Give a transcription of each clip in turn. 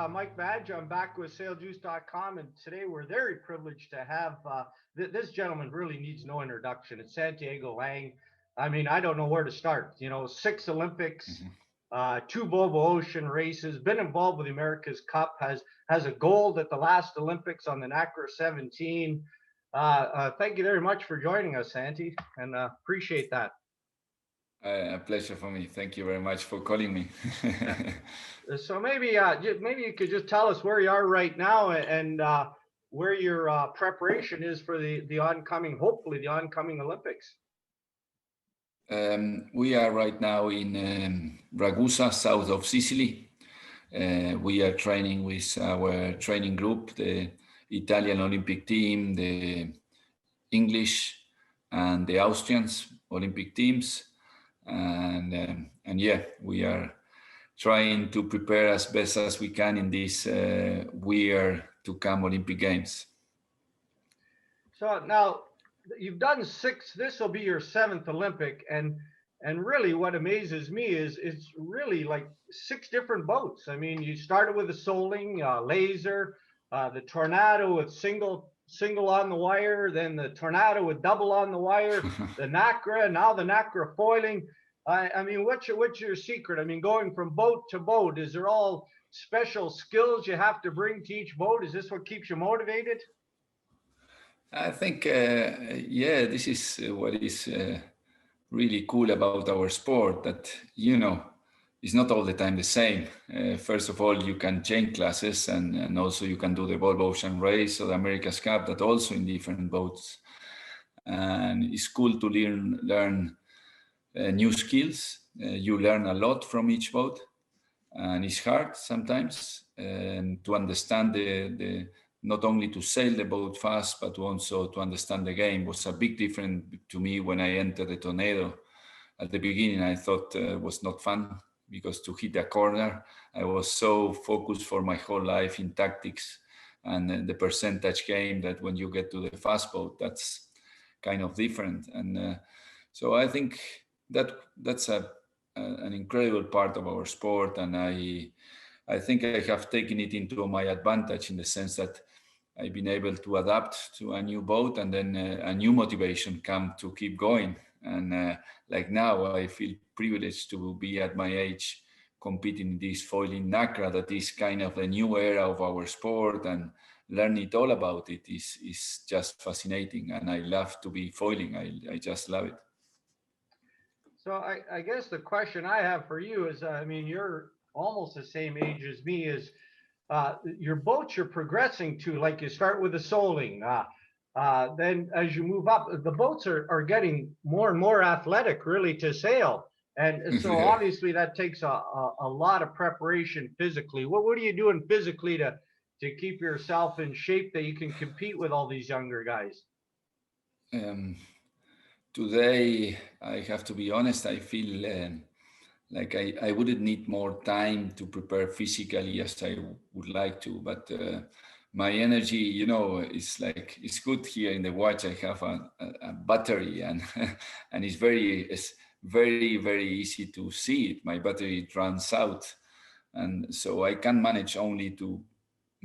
Mike Badge. I'm back with SailJuice.com, and today we're very privileged to have this gentleman. Really needs no introduction. It's Santiago Lange. I mean, I don't know where to start. You know, 6 Olympics, two Bobo Ocean races, been involved with the America's Cup, has a gold at the last Olympics on the NACRA 17. Thank you very much for joining us, Santi, and appreciate that. A pleasure for me. Thank you very much for calling me. So maybe you could just tell us where you are right now and where your preparation is for the oncoming, hopefully the oncoming Olympics. We are right now in Ragusa, south of Sicily. We are training with our training group, the Italian Olympic team, the English and the Austrians Olympic teams. And yeah, we are trying to prepare as best as we can in this year to come Olympic Games. So now you've done 6. This will be your 7th Olympic, and really what amazes me is it's really like 6 different boats. I mean, you started with the Soling, laser, the Tornado with single on the wire, then the Tornado with double on the wire, the NACRA, now the NACRA foiling. I mean, what's your secret? I mean, going from boat to boat, is there all special skills you have to bring to each boat? Is this what keeps you motivated? I think, yeah, this is what is really cool about our sport, that, you know, it's not all the time the same. First of all, you can change classes, and also you can do the Bobo Ocean race or the America's Cup, that also in different boats. And it's cool to learn new skills. You learn a lot from each boat, and it's hard sometimes to understand the not only to sail the boat fast, but also to understand the game. Was a big difference to me when I entered the Tornado. At the beginning, I thought it was not fun, because to hit a corner, I was so focused for my whole life in tactics and the percentage game, that when you get to the fast boat, that's kind of different. And so I think that's an incredible part of our sport, and I think I have taken it into my advantage, in the sense that I've been able to adapt to a new boat, and then a new motivation come to keep going. And like now, I feel privileged to be at my age competing in this foiling NACRA, that is kind of a new era of our sport, and learning it all about it is just fascinating. And I love to be foiling. I just love it. So I guess the question I have for you is, I mean, you're almost the same age as me. Is your boats you're progressing to, like you start with the Soling, then as you move up, the boats are getting more and more athletic, really, to sail. And so Yeah. obviously that takes a lot of preparation physically. What are you doing physically to keep yourself in shape that you can compete with all these younger guys? Um, Today, I have to be honest, I feel like I wouldn't need more time to prepare physically as I would like to, but my energy, you know, is like, it's good here in the watch. I have a battery, and and it's very, very easy to see it. My battery runs out, and so I can manage only to,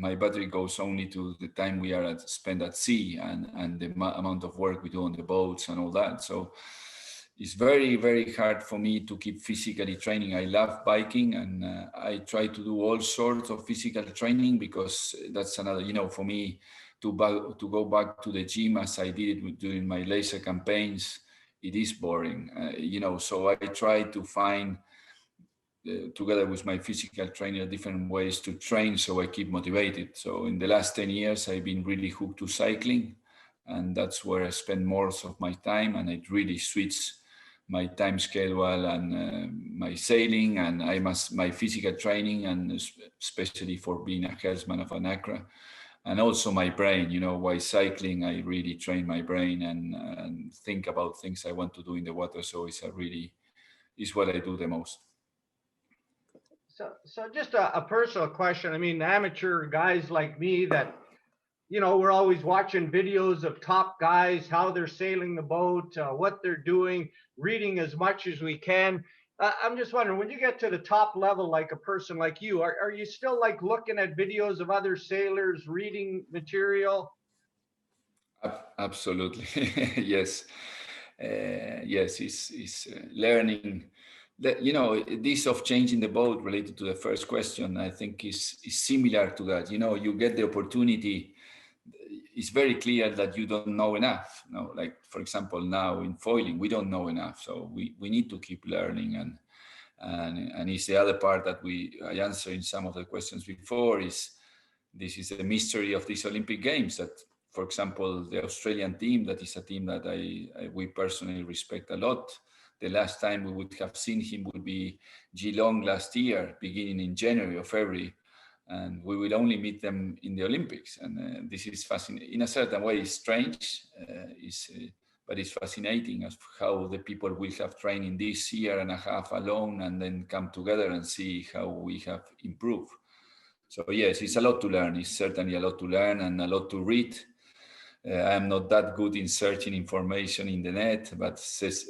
my battery goes only to the time we are spent at sea, and the amount of work we do on the boats and all that. So it's very, very hard for me to keep physically training. I love biking, and I try to do all sorts of physical training, because that's another, you know, for me to go back to the gym as I did it during my laser campaigns, it is boring, you know. So I try to find together with my physical trainer different ways to train, so I keep motivated. So in the last 10 years, I've been really hooked to cycling, and that's where I spend most of my time, and it really switched my time schedule and my sailing, and my physical training, and especially for being a helmsman of an ACRA, and also my brain. You know, while cycling, I really train my brain and think about things I want to do in the water. So it's what I do the most. So just a personal question. I mean, amateur guys like me that, you know, we're always watching videos of top guys, how they're sailing the boat, what they're doing, reading as much as we can. I'm just wondering, when you get to the top level, like a person like you, are you still like looking at videos of other sailors, reading material? Absolutely, yes, yes. It's learning. That, this of changing the boat related to the first question, I think is similar to that. You get the opportunity. It's very clear that you don't know enough. Like for example, now in foiling, we don't know enough, so we need to keep learning. And it's the other part that I answered in some of the questions before, is this is the mystery of these Olympic Games. That, for example, the Australian team, that is a team that we personally respect a lot. The last time we would have seen him would be Geelong last year, beginning in January or February, and we will only meet them in the Olympics. And this is fascinating. In a certain way, it's strange, but it's fascinating as how the people will have trained in this year and a half alone, and then come together and see how we have improved. So yes, it's a lot to learn. It's certainly a lot to learn and a lot to read. I'm not that good in searching information in the net, but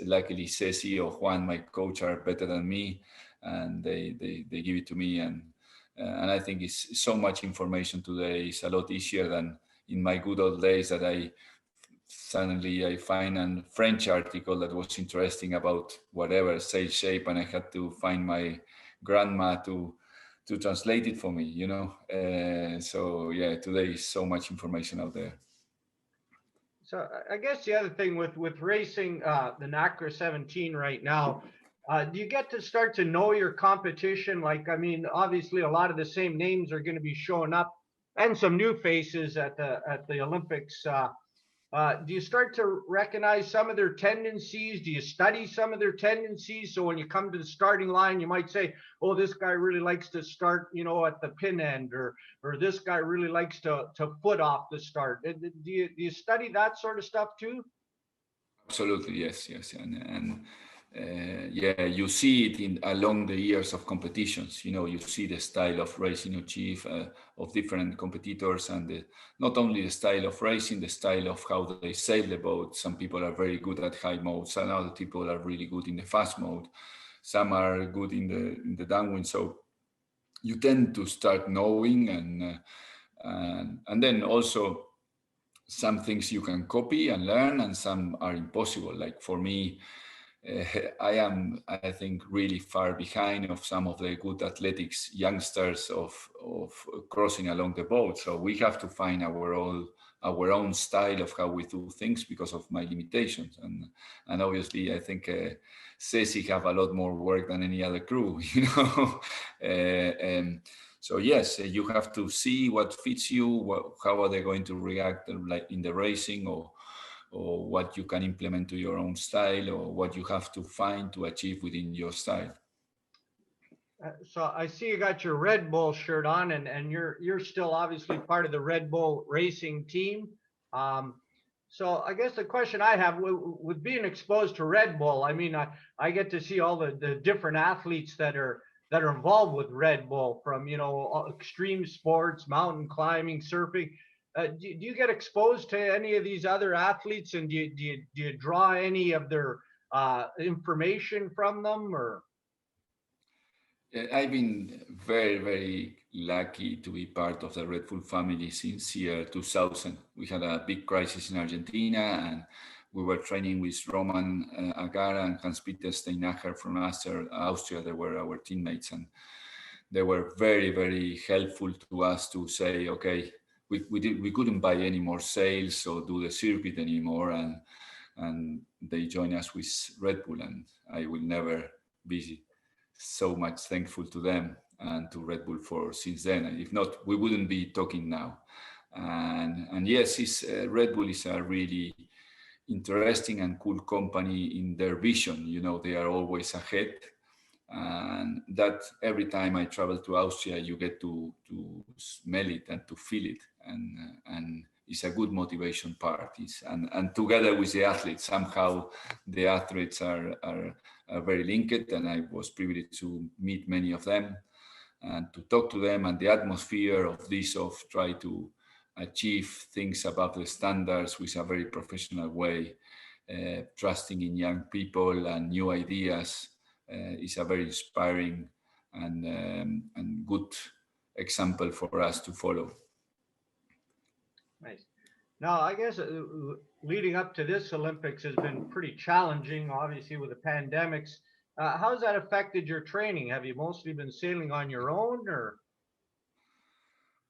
luckily Ceci or Juan, my coach, are better than me, and they give it to me. And I think it's so much information today. It's a lot easier than in my good old days, that suddenly I find a French article that was interesting about whatever sail shape, and I had to find my grandma to translate it for me. So yeah, today is so much information out there. So I guess the other thing with racing the NACRA 17 right now, do you get to start to know your competition? Like, I mean, obviously a lot of the same names are going to be showing up, and some new faces at the Olympics. Do you start to recognize some of their tendencies? Do you study some of their tendencies? So when you come to the starting line, you might say, "Oh, this guy really likes to start, at the pin end," or this guy really likes to foot off the start. Do you study that sort of stuff too? Absolutely, yes, yes, and yeah, you see it in along the years of competitions. You see the style of racing achieved of different competitors, and not only the style of racing, the style of how they sail the boat. Some people are very good at high mode, some other people are really good in the fast mode, some are good in the downwind. So you tend to start knowing, and then also some things you can copy and learn, and some are impossible. Like for me, uh, I think, really far behind of some of the good athletics youngsters of crossing along the boat. So we have to find our own style of how we do things because of my limitations. And obviously, I think Ceci have a lot more work than any other crew. So yes, you have to see what fits you. How are they going to react, like in the racing, or what you can implement to your own style, or what you have to find to achieve within your style. So I see you got your Red Bull shirt on, and you're still obviously part of the Red Bull racing team. Um, so I guess the question I have with being exposed to Red Bull, I mean, I get to see all the different athletes that are involved with Red Bull, from extreme sports, mountain climbing, surfing. Do you get exposed to any of these other athletes, and do you draw any of their information from them, or? I've been very, very lucky to be part of the Red Bull family since year 2000. We had a big crisis in Argentina, and we were training with Roman Agara and Hans-Peter Steinacher from Austria. They were our teammates, and they were very, very helpful to us to say, okay, we couldn't buy any more sails or do the circuit anymore, and they joined us with Red Bull, and I will never be so much thankful to them and to Red Bull for since then. If not, we wouldn't be talking now. And yes, Red Bull is a really interesting and cool company in their vision. They are always ahead, and that every time I travel to Austria, you get to smell it and to feel it, and it's a good motivation part. And together with the athletes, somehow the athletes are very linked, and I was privileged to meet many of them and to talk to them, and the atmosphere of this, of try to achieve things above the standards with a very professional way, trusting in young people and new ideas. is a very inspiring and good example for us to follow. Nice. Now, I guess leading up to this Olympics has been pretty challenging, obviously with the pandemics. How's that affected your training? Have you mostly been sailing on your own, or?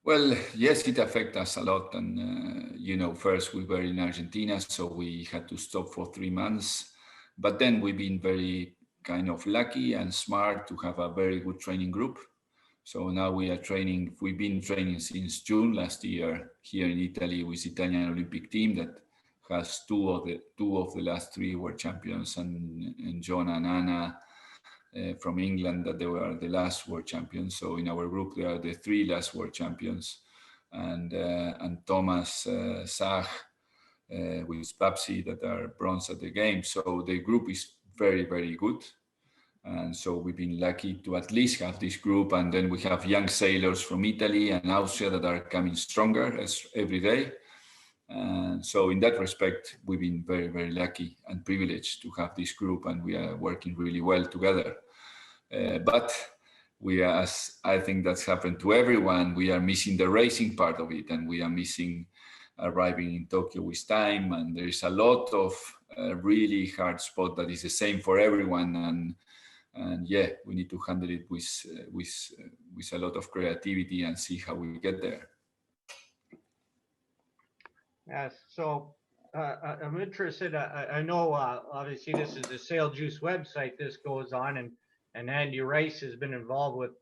Well, yes, it affects us a lot. And, first we were in Argentina, so we had to stop for 3 months. But then we've been very kind of lucky and smart to have a very good training group. So now we've been training since June last year here in Italy with Italian Olympic team that has two of the last three world champions, and John and Anna from England, that they were the last world champions. So in our group, they are the three last world champions, and Thomas Sach with Papsi that are bronze at the game. So the group is very, very good. And so we've been lucky to at least have this group. And then we have young sailors from Italy and Austria that are coming stronger every day. And so in that respect, we've been very, very lucky and privileged to have this group, and we are working really well together. But we are, as I think that's happened to everyone, we are missing the racing part of it, and we are missing arriving in Tokyo with time. And there is a lot of really hard spot that is the same for everyone. And yeah, we need to handle it with a lot of creativity and see how we get there. Yes. So I'm interested. I know obviously this is the Sail Juice website. This goes on, and Andy Rice has been involved with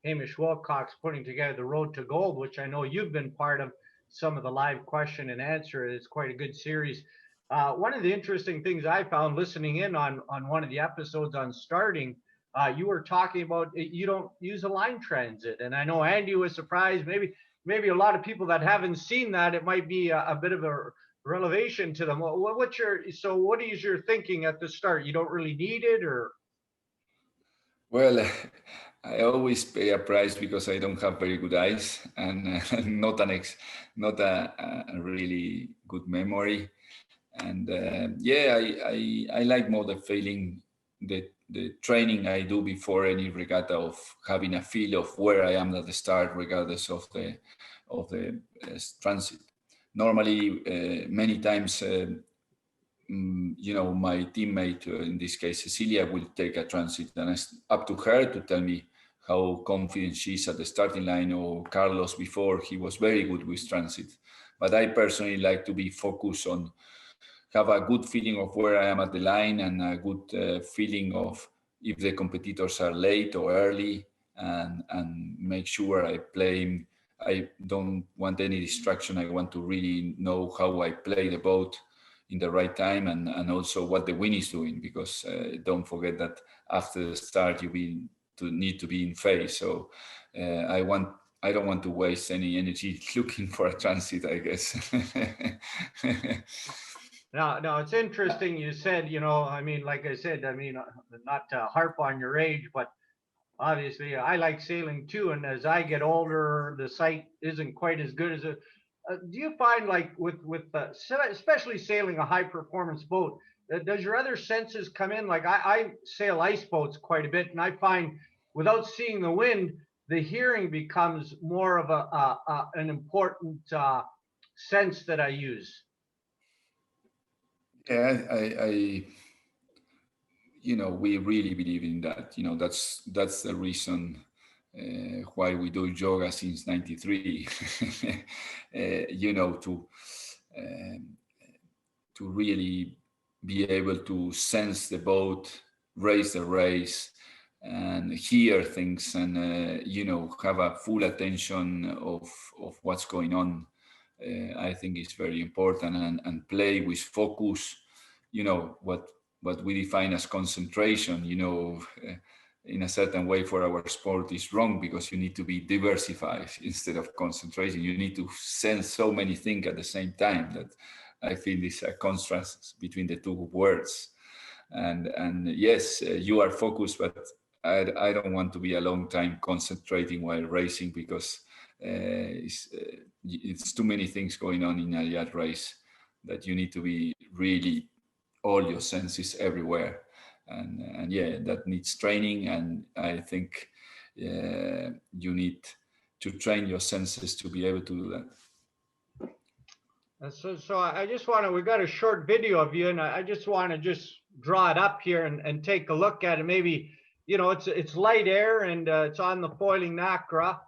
Hamish Wilcox putting together the Road to Gold, which I know you've been part of some of the live question and answer. It's quite a good series. One of the interesting things I found listening in on one of the episodes on starting, you were talking about you don't use a line transit, and I know Andy was surprised. Maybe a lot of people that haven't seen that, it might be a bit of a revelation to them. What is your thinking at the start? You don't really need it, or? Well, I always pay a price because I don't have very good eyes and not a really good memory. And yeah, I like more the feeling, the training I do before any regatta, of having a feel of where I am at the start, regardless of the transit. Normally, many times, my teammate, in this case Cecilia, will take a transit, and it's up to her to tell me how confident she is at the starting line. Or Carlos, before, he was very good with transit. But I personally like to be focused on have a good feeling of where I am at the line, and a good feeling of if the competitors are late or early, and make sure I play. I don't want any distraction. I want to really know how I play the boat in the right time, and also what the wind is doing, because don't forget that after the start need to be in phase. So I don't want to waste any energy looking for a transit, I guess. Now it's interesting. You said, I mean, like I said, I mean, not to harp on your age, but obviously I like sailing too. And as I get older, the sight isn't quite as good as it. Do you find, like especially sailing a high performance boat, does your other senses come in? Like I sail ice boats quite a bit, and I find without seeing the wind, the hearing becomes more of an important sense that I use. Yeah, we really believe in that. That's the reason why we do yoga since '93. To really be able to sense the boat, race the race, and hear things, and have a full attention of what's going on. I think it's very important, and play with focus. What we define as concentration. In a certain way, for our sport is wrong, because you need to be diversified instead of concentration. You need to sense so many things at the same time, that I feel is a contrast between the two words. And yes, you are focused, but I don't want to be a long time concentrating while racing, because it's too many things going on in a yacht race, that you need to be really all your senses everywhere. and yeah, that needs training, and I think you need to train your senses to be able to do that. So I just want to, we got a short video of you, and I just want to just draw it up here and take a look at it. Maybe, you know, it's light air, and it's on the foiling NACRA.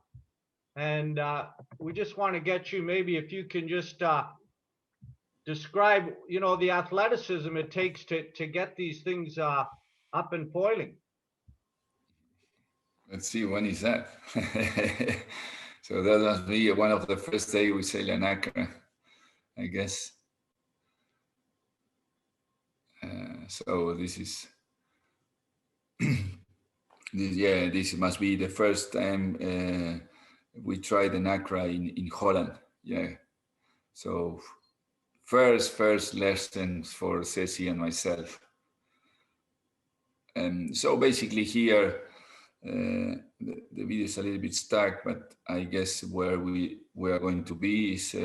And we just want to get you, maybe if you can just describe, you know, the athleticism it takes to get these things up and foiling. Let's see, when is that? So that must be one of the first day we sail an Accra, I guess. So this is, this must be the first time we tried an Accra in Holland. Yeah. So first lessons for Ceci and myself. So basically here, the video is a little bit stuck, but I guess where we are going to be is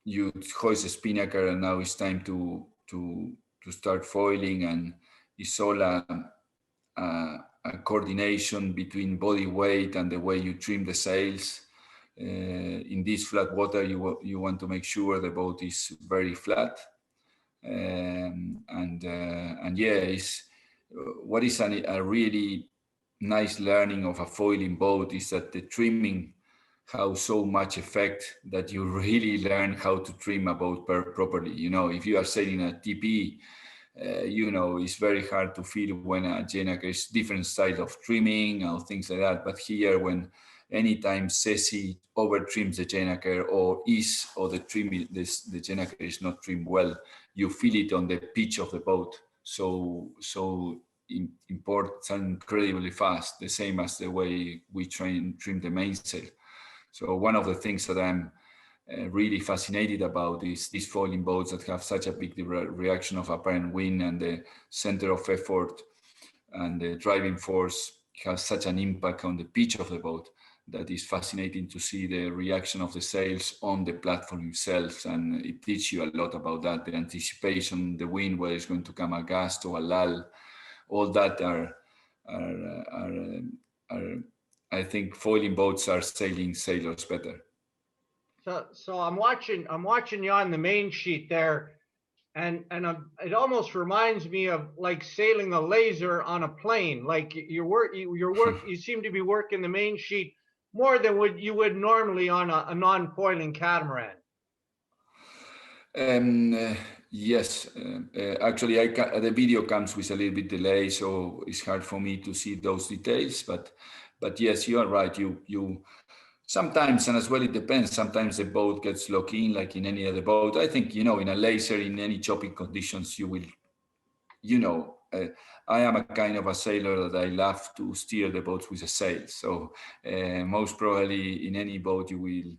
you hoist a spinnaker, and now it's time to start foiling, and it's all a coordination between body weight and the way you trim the sails. In this flat water, you want to make sure the boat is very flat, and yeah, it's what is a really nice learning of a foiling boat is that the trimming has so much effect that you really learn how to trim a boat properly. You know, if you are sailing a TP, you know, it's very hard to feel when a Jenaker is different style of trimming or things like that. But here, when anytime Ceci over trims the Jenaker or the Jenaker is not trimmed well, you feel it on the pitch of the boat. So important, incredibly fast, the same as the way we trim the mainsail. So one of the things that I'm really fascinated about is these foiling boats that have such a big reaction of apparent wind, and the center of effort and the driving force has such an impact on the pitch of the boat that is fascinating to see the reaction of the sails on the platform itself. And it teaches you a lot about that, the anticipation, the wind, whether it's going to come a gust or a lull. All that are I think foiling boats are sailing sailors better. So I'm watching you on the main sheet there, and it almost reminds me of like sailing a laser on a plane. Like you seem to be working the main sheet more than you would normally on a non-foiling catamaran. Yes, actually, the video comes with a little bit delay, so it's hard for me to see those details. But yes, you are right. You sometimes, and as well, it depends. Sometimes the boat gets locked in, like in any other boat. I think, you know, in a laser, in any chopping conditions, you will, you know, I am a kind of a sailor that I love to steer the boats with a sail. So most probably in any boat, you will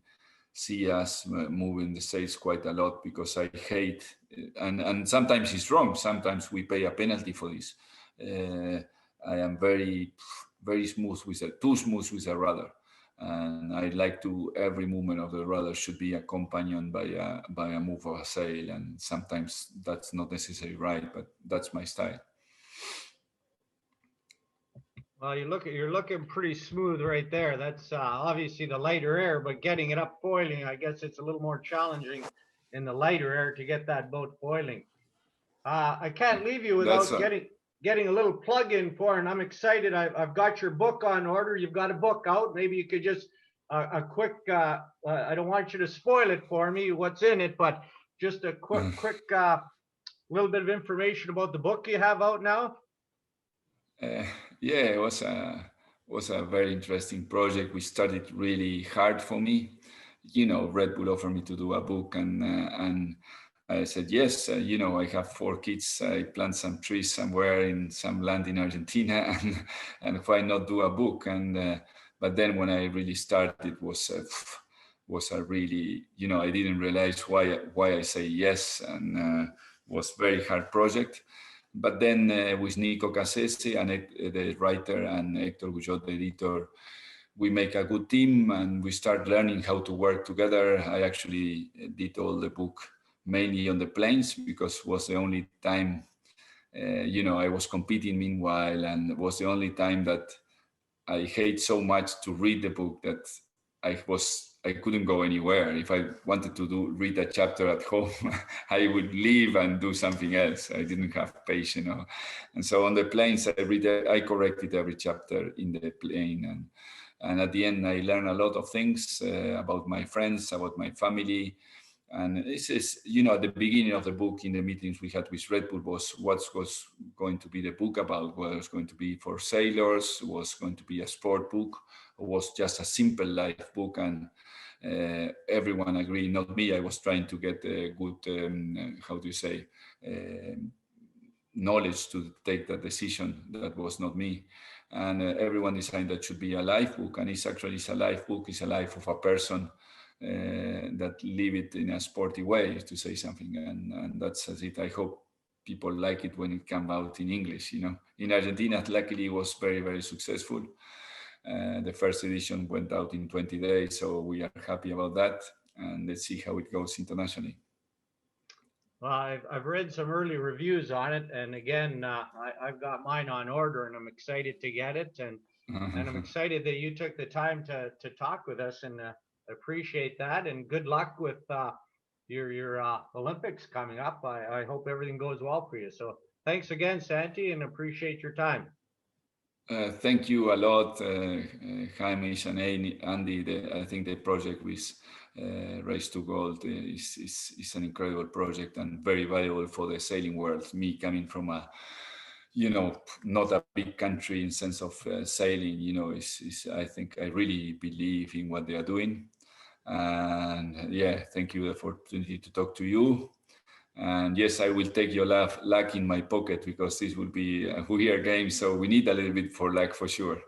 see us moving the sails quite a lot, because I hate, and sometimes it's wrong. Sometimes we pay a penalty for this. I am very smooth too smooth with a rudder. And I like to, every movement of the rudder should be accompanied by a move of a sail. And sometimes that's not necessarily right, but that's my style. Well, you're looking pretty smooth right there. That's obviously the lighter air, but getting it up foiling, I guess it's a little more challenging in the lighter air to get that boat foiling. I can't leave you without getting a little plug in for, and I'm excited. I've got your book on order. You've got a book out. Maybe you could just a quick. I don't want you to spoil it for me, what's in it, but just a quick little bit of information about the book you have out now. Yeah, it was a very interesting project. We started really hard for me. You know, Red Bull offered me to do a book, and I said yes. You know, I have 4 kids. I plant some trees somewhere in some land in Argentina, and why not do a book? And but then when I really started, it was a really, you know, I didn't realize why I say yes, and was very hard project. But then with Nico Cassese, and the writer, and Hector Guyot, the editor, we make a good team, and we start learning how to work together. I actually did all the book mainly on the planes, because it was the only time I was competing meanwhile, and it was the only time that I hate so much to read the book that I couldn't go anywhere. If I wanted to read a chapter at home, I would leave and do something else. I didn't have patience, and so on the planes I corrected every chapter in the plane, and at the end I learned a lot of things about my friends, about my family. And this is, at the beginning of the book, in the meetings we had with Red Bull, was what was going to be the book about, whether it was going to be for sailors, was going to be a sport book, or was just a simple life book. And everyone agreed, not me. I was trying to get a good, how do you say, knowledge to take that decision. That was not me. And everyone decided that should be a life book. And it's actually a life book. It's a life of a person that live it in a sporty way, to say something. And that's it. I hope people like it when it comes out in English. In Argentina, luckily it was very, very successful. The first edition went out in 20 days, so we are happy about that. And let's see how it goes internationally. Well, I've read some early reviews on it, and again, I've got mine on order, and I'm excited to get it, and I'm excited that you took the time to talk with us, and appreciate that. And good luck with your Olympics coming up. I hope everything goes well for you. So thanks again, Santi, and appreciate your time. Thank you a lot, Jaime and Andy. I think the project with Race to Gold is an incredible project and very valuable for the sailing world. Me coming from a, not a big country in sense of sailing, I think I really believe in what they are doing. And yeah, thank you for the opportunity to talk to you. And yes, I will take your luck in my pocket, because this will be a weird game. So we need a little bit for luck for sure.